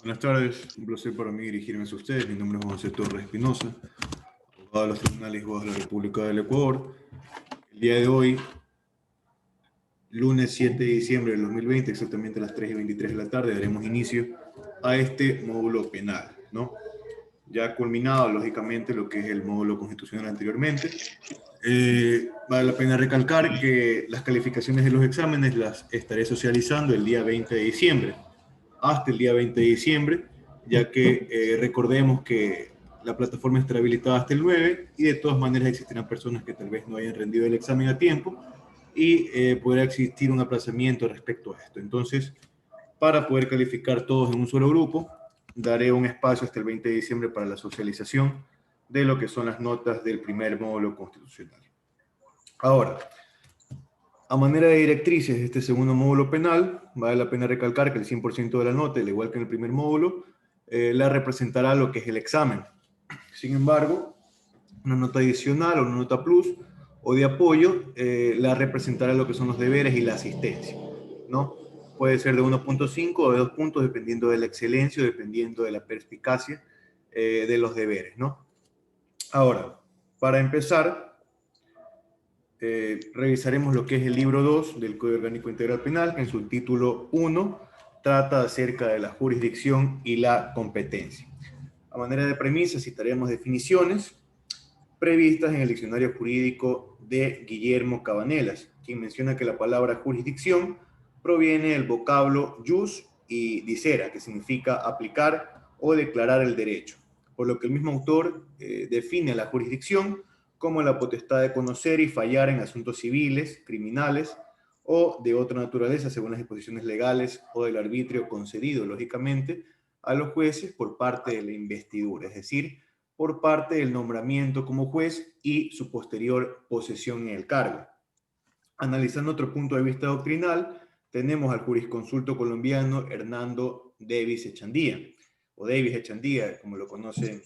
Buenas tardes, un placer para mí dirigirme a ustedes. Mi nombre es José Torres Espinosa, abogado de los tribunales y jueces de la República del Ecuador. El día de hoy, lunes 7 de diciembre del 2020, exactamente a las 3:23 de la tarde, daremos inicio a este módulo penal, ¿no? Ya culminado, lógicamente, lo que es el módulo constitucional anteriormente. Vale la pena recalcar que las calificaciones de los exámenes las estaré socializando el día 20 de diciembre. Hasta el día 20 de diciembre, ya que recordemos que la plataforma estará habilitada hasta el 9 y de todas maneras existirán personas que tal vez no hayan rendido el examen a tiempo y podrá existir un aplazamiento respecto a esto. Entonces, para poder calificar todos en un solo grupo, daré un espacio hasta el 20 de diciembre para la socialización de lo que son las notas del primer módulo constitucional. Ahora, a manera de directrices de este segundo módulo penal, vale la pena recalcar que el 100% de la nota, al igual que en el primer módulo, la representará lo que es el examen. Sin embargo, una nota adicional o una nota plus o de apoyo la representará lo que son los deberes y la asistencia, ¿no? Puede ser de 1.5 o de 2 puntos, dependiendo de la excelencia o dependiendo de la perspicacia de los deberes, ¿no? Ahora, para empezar, revisaremos lo que es el libro 2 del Código Orgánico Integral Penal, que en su título 1 trata acerca de la jurisdicción y la competencia. A manera de premisa citaremos definiciones previstas en el diccionario jurídico de Guillermo Cabanelas, quien menciona que la palabra jurisdicción proviene del vocablo jus y dicere, que significa aplicar o declarar el derecho, por lo que el mismo autor define la jurisdicción como la potestad de conocer y fallar en asuntos civiles, criminales o de otra naturaleza según las disposiciones legales o del arbitrio concedido, lógicamente, a los jueces por parte de la investidura, es decir, por parte del nombramiento como juez y su posterior posesión en el cargo. Analizando otro punto de vista doctrinal, tenemos al jurisconsulto colombiano Hernando Davis Echandía, o Davis Echandía, como lo conocen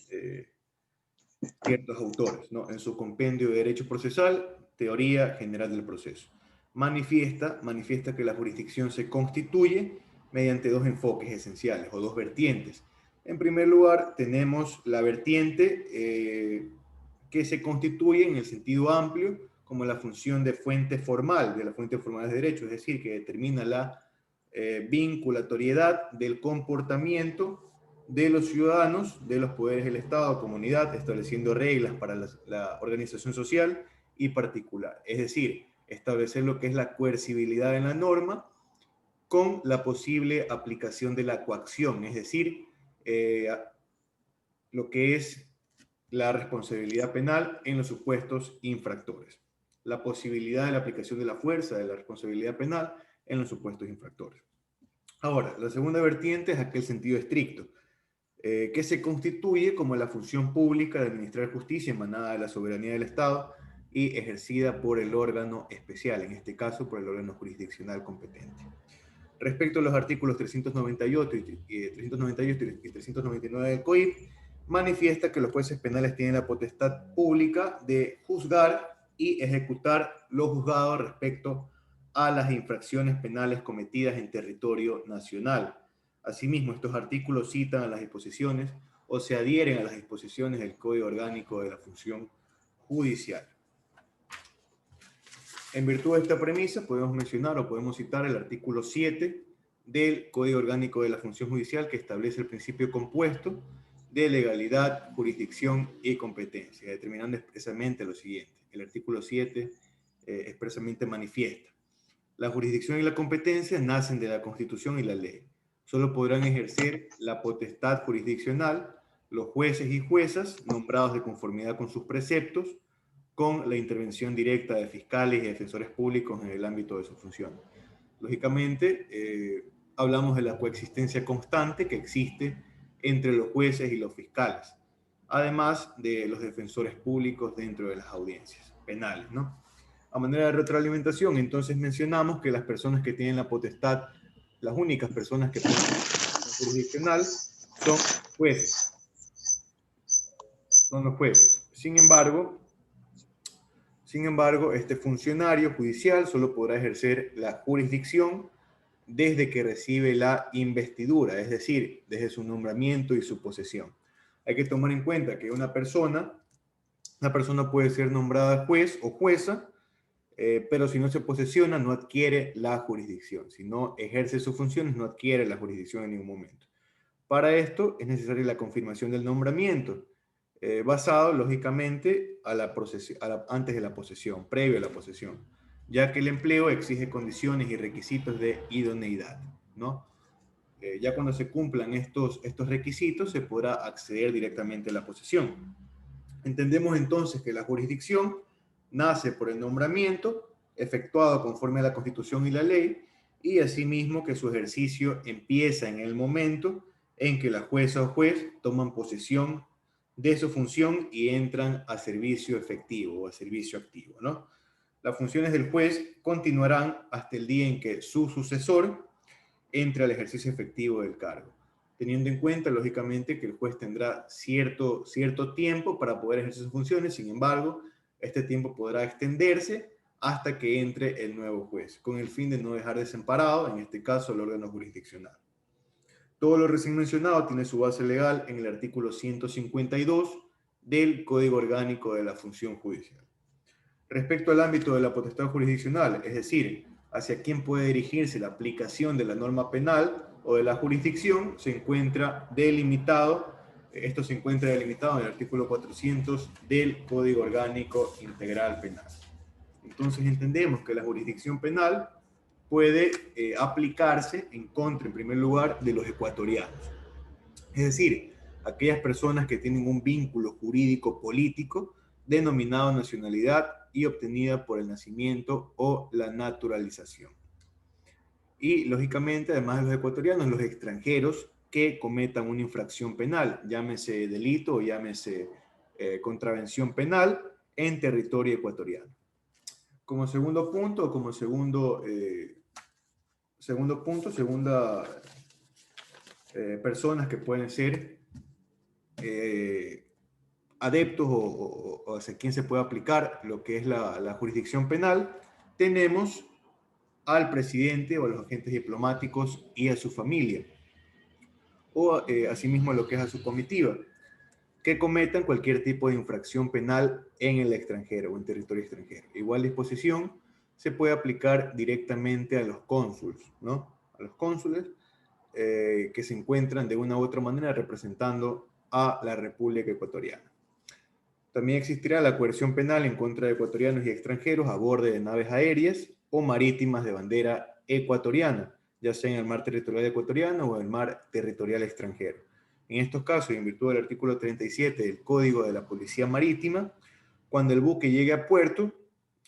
ciertos autores, ¿no? En su compendio de Derecho Procesal, Teoría General del Proceso. Manifiesta que la jurisdicción se constituye mediante dos enfoques esenciales o dos vertientes. En primer lugar, tenemos la vertiente que se constituye en el sentido amplio como la función de fuente formal, de la fuente formal de derecho, es decir, que determina la vinculatoriedad del comportamiento de los ciudadanos, de los poderes del Estado, comunidad, estableciendo reglas para la organización social y particular. Es decir, establecer lo que es la coercibilidad en la norma con la posible aplicación de la coacción, es decir, lo que es la responsabilidad penal en los supuestos infractores. La posibilidad de la aplicación de la fuerza de la responsabilidad penal en los supuestos infractores. Ahora, la segunda vertiente es aquel sentido estricto, que se constituye como la función pública de administrar justicia emanada de la soberanía del Estado y ejercida por el órgano especial, en este caso por el órgano jurisdiccional competente. Respecto a los artículos 398 y 399 del COIP, manifiesta que los jueces penales tienen la potestad pública de juzgar y ejecutar lo juzgado respecto a las infracciones penales cometidas en territorio nacional. Asimismo, estos artículos citan a las disposiciones o se adhieren a las disposiciones del Código Orgánico de la Función Judicial. En virtud de esta premisa, podemos mencionar o podemos citar el artículo 7 del Código Orgánico de la Función Judicial, que establece el principio compuesto de legalidad, jurisdicción y competencia, determinando expresamente lo siguiente. El artículo 7 expresamente manifiesta: la jurisdicción y la competencia nacen de la Constitución y la ley. Solo podrán ejercer la potestad jurisdiccional los jueces y juezas nombrados de conformidad con sus preceptos, con la intervención directa de fiscales y defensores públicos en el ámbito de su función. Lógicamente, hablamos de la coexistencia constante que existe entre los jueces y los fiscales, además de los defensores públicos dentro de las audiencias penales, ¿no? A manera de retroalimentación, entonces mencionamos que las personas que tienen la potestad, las únicas personas que pueden jurisdiccional, son jueces. Son los jueces. Sin embargo, este funcionario judicial solo podrá ejercer la jurisdicción desde que recibe la investidura, es decir, desde su nombramiento y su posesión. Hay que tomar en cuenta que una persona puede ser nombrada juez o jueza, pero si no se posesiona, no adquiere la jurisdicción. Si no ejerce sus funciones, no adquiere la jurisdicción en ningún momento. Para esto es necesaria la confirmación del nombramiento, basado lógicamente antes de la posesión, previo a la posesión, ya que el empleo exige condiciones y requisitos de idoneidad, ¿no? Ya cuando se cumplan estos requisitos, se podrá acceder directamente a la posesión. Entendemos entonces que la jurisdicción nace por el nombramiento, efectuado conforme a la Constitución y la ley, y asimismo que su ejercicio empieza en el momento en que la jueza o juez toman posesión de su función y entran a servicio efectivo o a servicio activo, ¿no? Las funciones del juez continuarán hasta el día en que su sucesor entre al ejercicio efectivo del cargo, teniendo en cuenta, lógicamente, que el juez tendrá cierto tiempo para poder ejercer sus funciones. Sin embargo, este tiempo podrá extenderse hasta que entre el nuevo juez, con el fin de no dejar desamparado, en este caso, el órgano jurisdiccional. Todo lo recién mencionado tiene su base legal en el artículo 152 del Código Orgánico de la Función Judicial. Respecto al ámbito de la potestad jurisdiccional, es decir, hacia quién puede dirigirse la aplicación de la norma penal o de la jurisdicción, esto se encuentra delimitado en el artículo 400 del Código Orgánico Integral Penal. Entonces entendemos que la jurisdicción penal puede aplicarse en contra, en primer lugar, de los ecuatorianos. Es decir, aquellas personas que tienen un vínculo jurídico político denominado nacionalidad y obtenida por el nacimiento o la naturalización. Y, lógicamente, además de los ecuatorianos, los extranjeros que cometan una infracción penal, llámese delito o llámese contravención penal en territorio ecuatoriano. Como segundo punto, personas que pueden ser adeptos o hacia quien se puede aplicar lo que es la jurisdicción penal, tenemos al presidente o a los agentes diplomáticos y a su familia, o asimismo lo que es a su comitiva, que cometan cualquier tipo de infracción penal en el extranjero o en territorio extranjero. Igual disposición se puede aplicar directamente a los cónsules, ¿no? A los cónsules que se encuentran de una u otra manera representando a la República Ecuatoriana. También existirá la coerción penal en contra de ecuatorianos y extranjeros a bordo de naves aéreas o marítimas de bandera ecuatoriana, ya sea en el mar territorial ecuatoriano o en el mar territorial extranjero. En estos casos, en virtud del artículo 37 del Código de la Policía Marítima, cuando el buque llegue a puerto,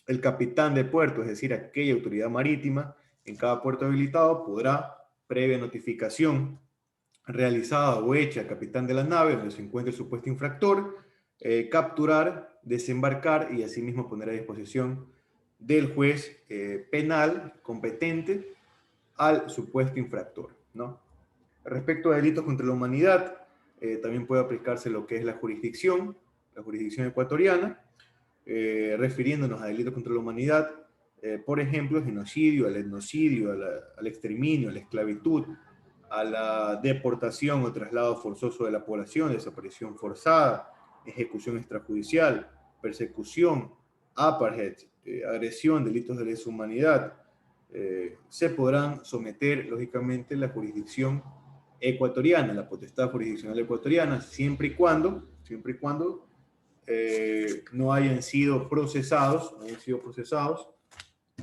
el capitán de puerto, es decir, aquella autoridad marítima en cada puerto habilitado, podrá, previa notificación realizada o hecha al capitán de la nave donde se encuentre el supuesto infractor, capturar, desembarcar y asimismo poner a disposición del juez penal competente al supuesto infractor, ¿no? Respecto a delitos contra la humanidad, también puede aplicarse lo que es la jurisdicción ecuatoriana, refiriéndonos a delitos contra la humanidad, por ejemplo, el genocidio, el etnocidio, al exterminio, a la esclavitud, a la deportación o traslado forzoso de la población, desaparición forzada, ejecución extrajudicial, persecución, apartheid, agresión, delitos de lesa humanidad, se podrán someter, lógicamente, la jurisdicción ecuatoriana, la potestad jurisdiccional ecuatoriana, siempre y cuando no hayan sido procesados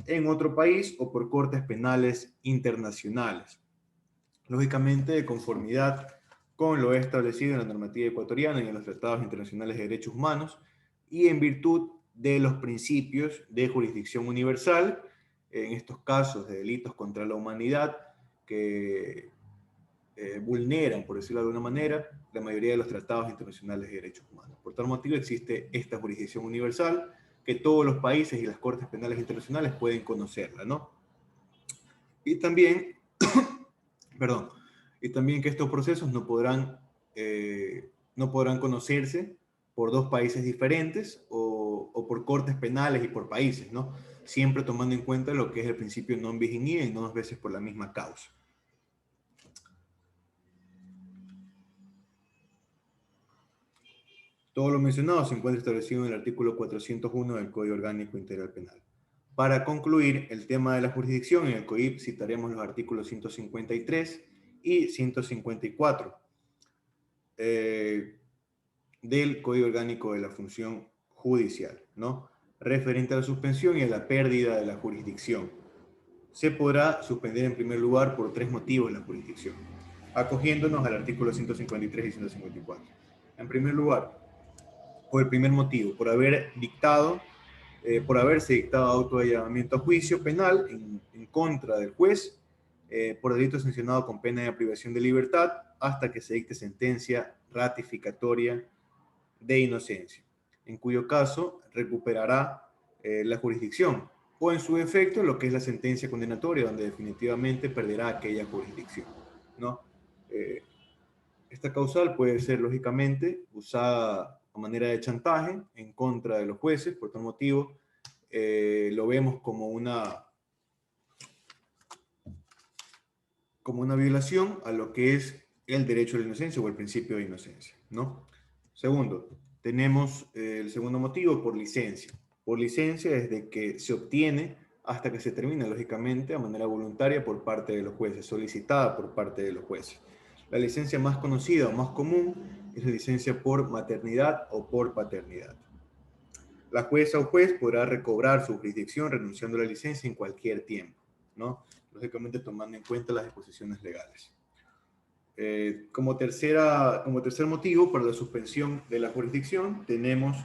en otro país o por cortes penales internacionales. Lógicamente, de conformidad con lo establecido en la normativa ecuatoriana y en los tratados internacionales de derechos humanos y en virtud de los principios de jurisdicción universal, en estos casos de delitos contra la humanidad que vulneran, por decirlo de alguna manera, la mayoría de los tratados internacionales de derechos humanos. Por tal motivo existe esta jurisdicción universal que todos los países y las cortes penales internacionales pueden conocerla, ¿no? Y también, perdón, y también que estos procesos no podrán conocerse por dos países diferentes o por cortes penales y por países, ¿no? Siempre tomando en cuenta lo que es el principio non bis in idem y no dos veces por la misma causa. Todo lo mencionado se encuentra establecido en el artículo 401 del Código Orgánico Integral Penal. Para concluir el tema de la jurisdicción, en el COIP citaremos los artículos 153 y 154 del Código Orgánico de la Función Judicial, ¿no? Referente a la suspensión y a la pérdida de la jurisdicción. Se podrá suspender en primer lugar por 3 motivos la jurisdicción, acogiéndonos al artículo 153 y 154. En primer lugar, por el primer motivo, por haberse dictado auto de llamamiento a juicio penal en contra del juez por delito sancionado con pena de privación de libertad hasta que se dicte sentencia ratificatoria de inocencia, en cuyo caso recuperará la jurisdicción, o en su defecto lo que es la sentencia condenatoria, donde definitivamente perderá aquella jurisdicción, ¿no? Esta causal puede ser lógicamente usada a manera de chantaje en contra de los jueces. Por tal motivo lo vemos como una violación a lo que es el derecho a la inocencia o el principio de inocencia, ¿no? Segundo, tenemos el segundo motivo por licencia. Por licencia desde que se obtiene hasta que se termina, lógicamente, a manera voluntaria por parte de los jueces, solicitada por parte de los jueces. La licencia más conocida o más común es la licencia por maternidad o por paternidad. La jueza o juez podrá recobrar su jurisdicción renunciando a la licencia en cualquier tiempo, ¿no? Lógicamente tomando en cuenta las disposiciones legales. Como tercer motivo para la suspensión de la jurisdicción tenemos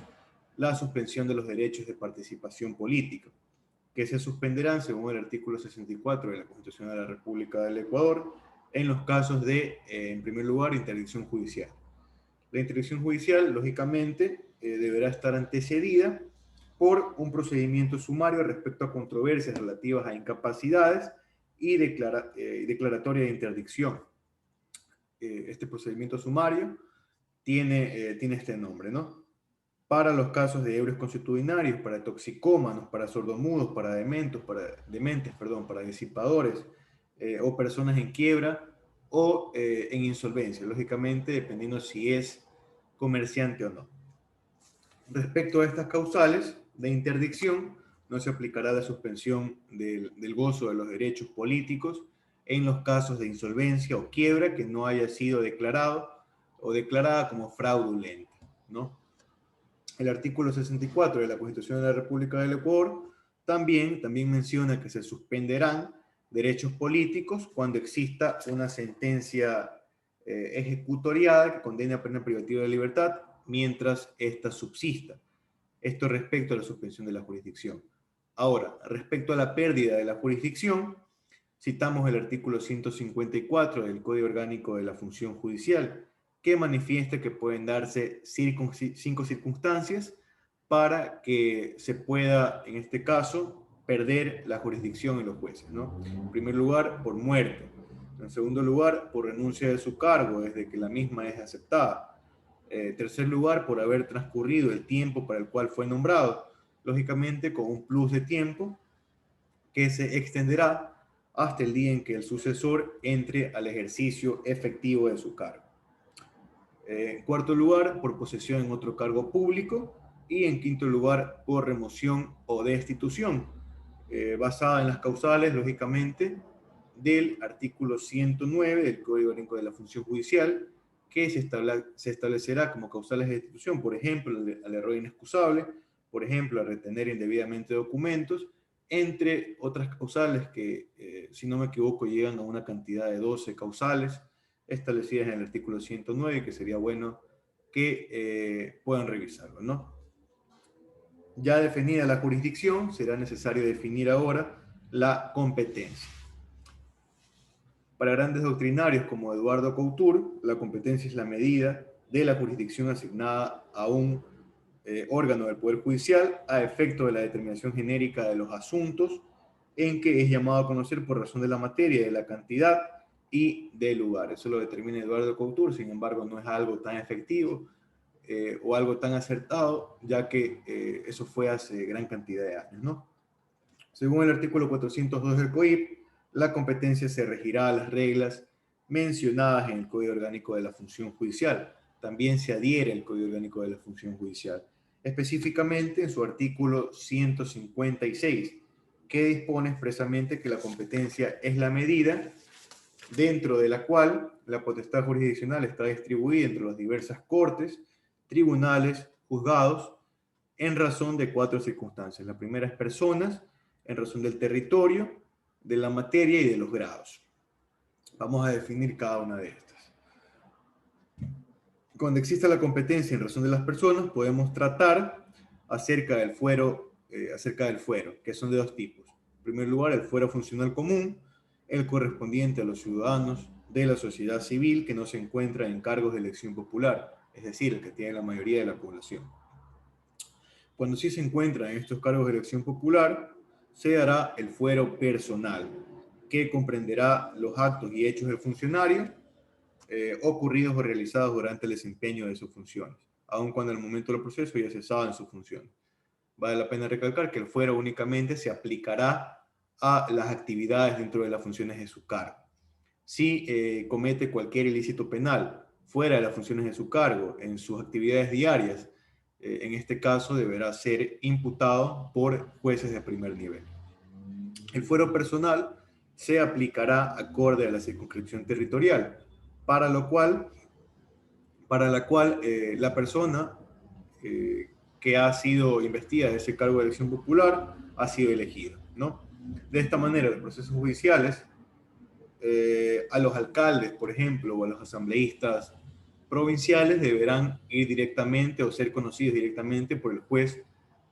la suspensión de los derechos de participación política, que se suspenderán según el artículo 64 de la Constitución de la República del Ecuador en los casos de, en primer lugar, interdicción judicial. La interdicción judicial, lógicamente, deberá estar antecedida por un procedimiento sumario respecto a controversias relativas a incapacidades y declaratoria de interdicción. Este procedimiento sumario tiene este nombre, ¿no? Para los casos de ebrios consuetudinarios, para toxicómanos, para sordomudos, para dementes, para disipadores o personas en quiebra o en insolvencia, lógicamente dependiendo si es comerciante o no. Respecto a estas causales de interdicción, no se aplicará la suspensión del gozo de los derechos políticos en los casos de insolvencia o quiebra que no haya sido declarado o declarada como fraudulenta, ¿no? El artículo 64 de la Constitución de la República del Ecuador también menciona que se suspenderán derechos políticos cuando exista una sentencia ejecutoriada que condene a pena privativa de libertad mientras ésta subsista. Esto respecto a la suspensión de la jurisdicción. Ahora, respecto a la pérdida de la jurisdicción, citamos el artículo 154 del Código Orgánico de la Función Judicial, que manifiesta que pueden darse 5 circunstancias para que se pueda, en este caso, perder la jurisdicción en los jueces, ¿no? En primer lugar, por muerte. En segundo lugar, por renuncia de su cargo desde que la misma es aceptada. Tercer lugar, por haber transcurrido el tiempo para el cual fue nombrado, lógicamente con un plus de tiempo que se extenderá hasta el día en que el sucesor entre al ejercicio efectivo de su cargo. En cuarto lugar, por posesión en otro cargo público. Y en quinto lugar, por remoción o destitución, basada en las causales, lógicamente, del artículo 109 del Código Orgánico de la Función Judicial, que se establecerá como causales de destitución, por ejemplo, al error inexcusable, por ejemplo, a retener indebidamente documentos, entre otras causales que, si no me equivoco, llegan a una cantidad de 12 causales establecidas en el artículo 109, que sería bueno que puedan revisarlo, ¿no? Ya definida la jurisdicción, será necesario definir ahora la competencia. Para grandes doctrinarios como Eduardo Couture, la competencia es la medida de la jurisdicción asignada a un órgano del Poder Judicial a efecto de la determinación genérica de los asuntos en que es llamado a conocer por razón de la materia, de la cantidad y del lugar. Eso lo determina Eduardo Couture, sin embargo no es algo tan efectivo o algo tan acertado, ya que eso fue hace gran cantidad de años, ¿no? Según el artículo 402 del COIP, la competencia se regirá a las reglas mencionadas en el Código Orgánico de la Función Judicial. También se adhiere al Código Orgánico de la Función Judicial, específicamente en su artículo 156, que dispone expresamente que la competencia es la medida dentro de la cual la potestad jurisdiccional está distribuida entre las diversas cortes, tribunales, juzgados, en razón de 4 circunstancias. La primera es personas, en razón del territorio, de la materia y de los grados. Vamos a definir cada una de estas. Cuando exista la competencia en razón de las personas, podemos tratar acerca del fuero, que son de 2 tipos. En primer lugar, el fuero funcional común, el correspondiente a los ciudadanos de la sociedad civil que no se encuentran en cargos de elección popular, es decir, el que tiene la mayoría de la población. Cuando sí se encuentra en estos cargos de elección popular, se dará el fuero personal, que comprenderá los actos y hechos del funcionario ocurridos o realizados durante el desempeño de sus funciones, aun cuando en el momento del proceso ya cesaba en sus funciones. Vale la pena recalcar que el fuero únicamente se aplicará a las actividades dentro de las funciones de su cargo. Si comete cualquier ilícito penal fuera de las funciones de su cargo, en sus actividades diarias, en este caso deberá ser imputado por jueces de primer nivel. El fuero personal se aplicará acorde a la circunscripción territorial, para la cual la persona que ha sido investida de ese cargo de elección popular ha sido elegida, ¿no? De esta manera, los procesos judiciales, a los alcaldes, por ejemplo, o a los asambleístas provinciales deberán ir directamente o ser conocidos directamente por el juez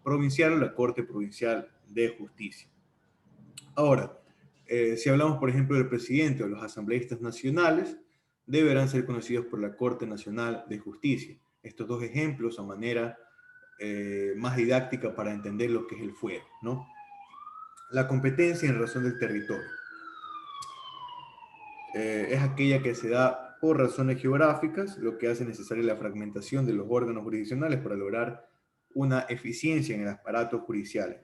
provincial o la Corte Provincial de Justicia. Ahora, si hablamos, por ejemplo, del presidente o los asambleístas nacionales, deberán ser conocidos por la Corte Nacional de Justicia. Estos 2 ejemplos a manera más didáctica para entender lo que es el fuero, ¿no? La competencia en razón del territorio. Es aquella que se da por razones geográficas, lo que hace necesaria la fragmentación de los órganos jurisdiccionales para lograr una eficiencia en el aparato judicial.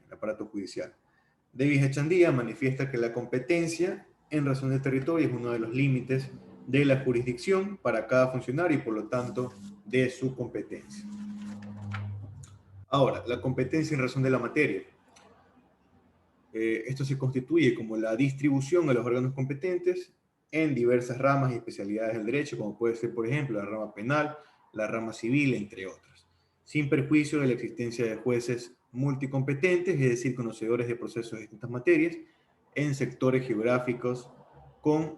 Davis Echandía manifiesta que la competencia en razón del territorio es uno de los límites de la jurisdicción para cada funcionario y por lo tanto de su competencia. Ahora, la competencia en razón de la materia. Esto se constituye como la distribución a los órganos competentes en diversas ramas y especialidades del derecho, como puede ser, por ejemplo, la rama penal, la rama civil, entre otras, sin perjuicio de la existencia de jueces multicompetentes, es decir, conocedores de procesos de distintas materias, en sectores geográficos con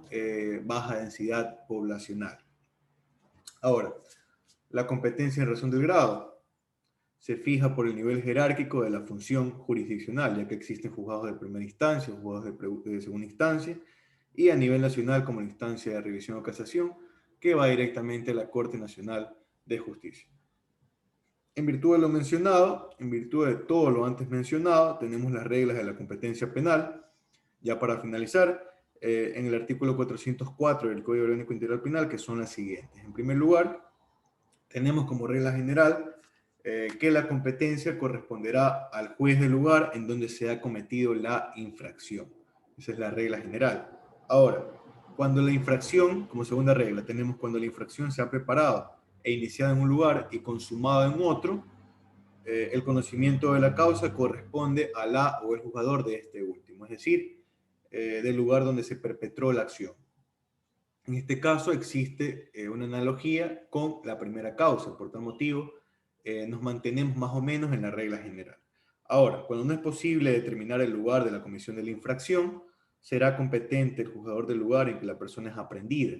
baja densidad poblacional. Ahora, la competencia en razón del grado se fija por el nivel jerárquico de la función jurisdiccional, ya que existen juzgados de primera instancia, juzgados de segunda instancia, y a nivel nacional como la instancia de revisión o casación, que va directamente a la Corte Nacional de Justicia. En virtud de lo mencionado, en virtud de todo lo antes mencionado, tenemos las reglas de la competencia penal. Ya para finalizar, en el artículo 404 del Código Orgánico Integral Penal, que son las siguientes. En primer lugar, tenemos como regla general que la competencia corresponderá al juez del lugar en donde se ha cometido la infracción. Esa es la regla general. Ahora, cuando la infracción, como segunda regla, tenemos cuando la infracción se ha preparado e iniciado en un lugar y consumado en otro, el conocimiento de la causa corresponde a la o el juzgador de este último, es decir, del lugar donde se perpetró la acción. En este caso existe una analogía con la primera causa, por tal motivo nos mantenemos más o menos en la regla general. Ahora, cuando no es posible determinar el lugar de la comisión de la infracción, será competente el juzgador del lugar en que la persona es aprehendida.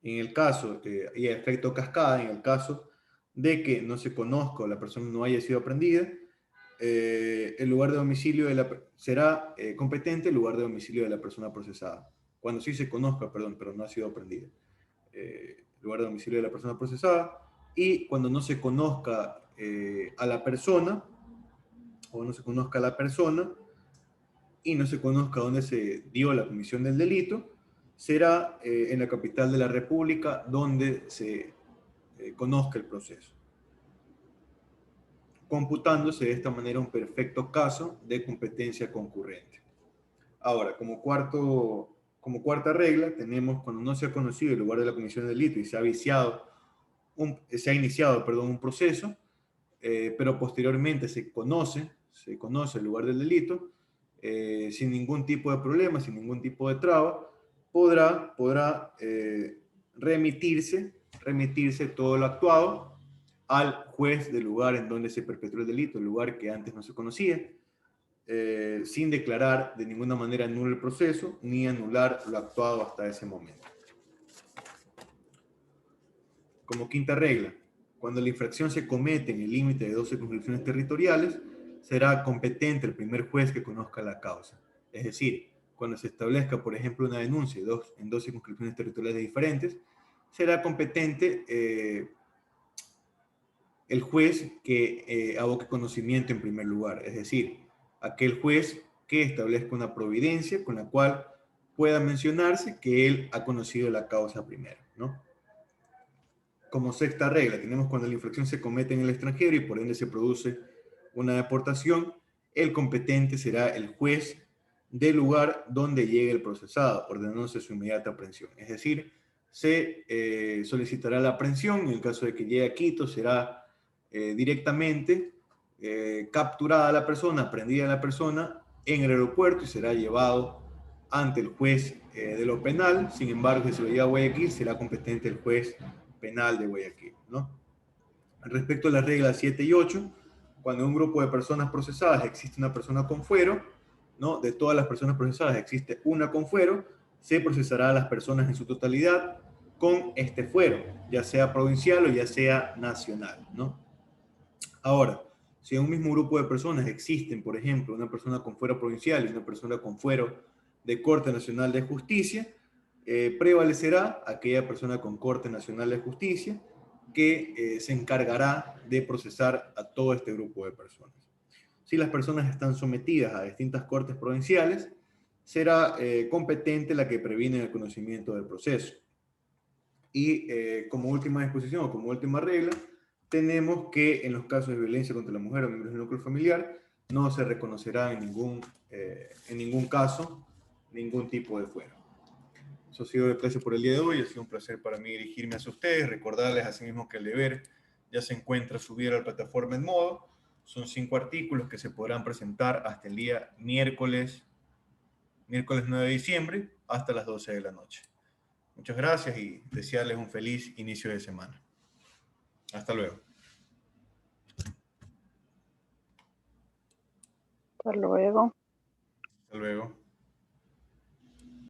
En el caso, y a efecto cascada, en el caso de que no se conozca o la persona no haya sido aprehendida, el lugar de domicilio será competente el lugar de domicilio de la persona procesada. Cuando sí se conozca, perdón, pero no ha sido aprehendida. El lugar de domicilio de la persona procesada. Y cuando no se conozca a la persona, o no se conozca a la persona, y no se conozca dónde se dio la comisión del delito, será en la capital de la República donde se conozca el proceso. computándose de esta manera un perfecto caso de competencia concurrente. Ahora, como cuarta regla, tenemos cuando no se ha conocido el lugar de la comisión del delito y se ha iniciado un proceso, pero posteriormente se conoce el lugar del delito, sin ningún tipo de problema, sin ningún tipo de traba, podrá remitirse todo lo actuado al juez del lugar en donde se perpetró el delito, el lugar que antes no se conocía, sin declarar de ninguna manera nulo el proceso, ni anular lo actuado hasta ese momento. Como quinta regla, cuando la infracción se comete en el límite de 2 circunscripciones territoriales, será competente el primer juez que conozca la causa. Es decir, cuando se establezca, por ejemplo, una denuncia en 2 circunscripciones territoriales diferentes, será competente el juez que aboque conocimiento en primer lugar. Es decir, aquel juez que establezca una providencia con la cual pueda mencionarse que él ha conocido la causa primero, ¿no? Como sexta regla, tenemos cuando la infracción se comete en el extranjero y por ende se produce una deportación, el competente será el juez del lugar donde llegue el procesado, ordenándose su inmediata aprehensión. Es decir, se solicitará la aprehensión, en el caso de que llegue a Quito será directamente capturada la persona, aprehendida la persona en el aeropuerto y será llevado ante el juez de lo penal. Sin embargo, si se lo lleva a Guayaquil, será competente el juez penal de Guayaquil, ¿no? Respecto a las reglas 7 y 8, cuando en un grupo de personas procesadas existe una persona con fuero, ¿no? De todas las personas procesadas existe una con fuero, se procesará a las personas en su totalidad con este fuero, ya sea provincial o ya sea nacional, ¿no? Ahora, si en un mismo grupo de personas existen, por ejemplo, una persona con fuero provincial y una persona con fuero de Corte Nacional de Justicia, prevalecerá aquella persona con Corte Nacional de Justicia que se encargará de procesar a todo este grupo de personas. Si las personas están sometidas a distintas cortes provinciales, será competente la que previene el conocimiento del proceso. Y como última disposición o como última regla, tenemos que en los casos de violencia contra la mujer o miembros del núcleo familiar, no se reconocerá en ningún caso ningún tipo de fuero. Eso ha sido de clase por el día de hoy. Ha sido un placer para mí dirigirme hacia ustedes. Recordarles asimismo que el deber ya se encuentra subido a la plataforma en modo. Son 5 artículos que se podrán presentar hasta el día miércoles 9 de diciembre, hasta las 12 de la noche. Muchas gracias y desearles un feliz inicio de semana. Hasta luego. Hasta luego. Hasta luego.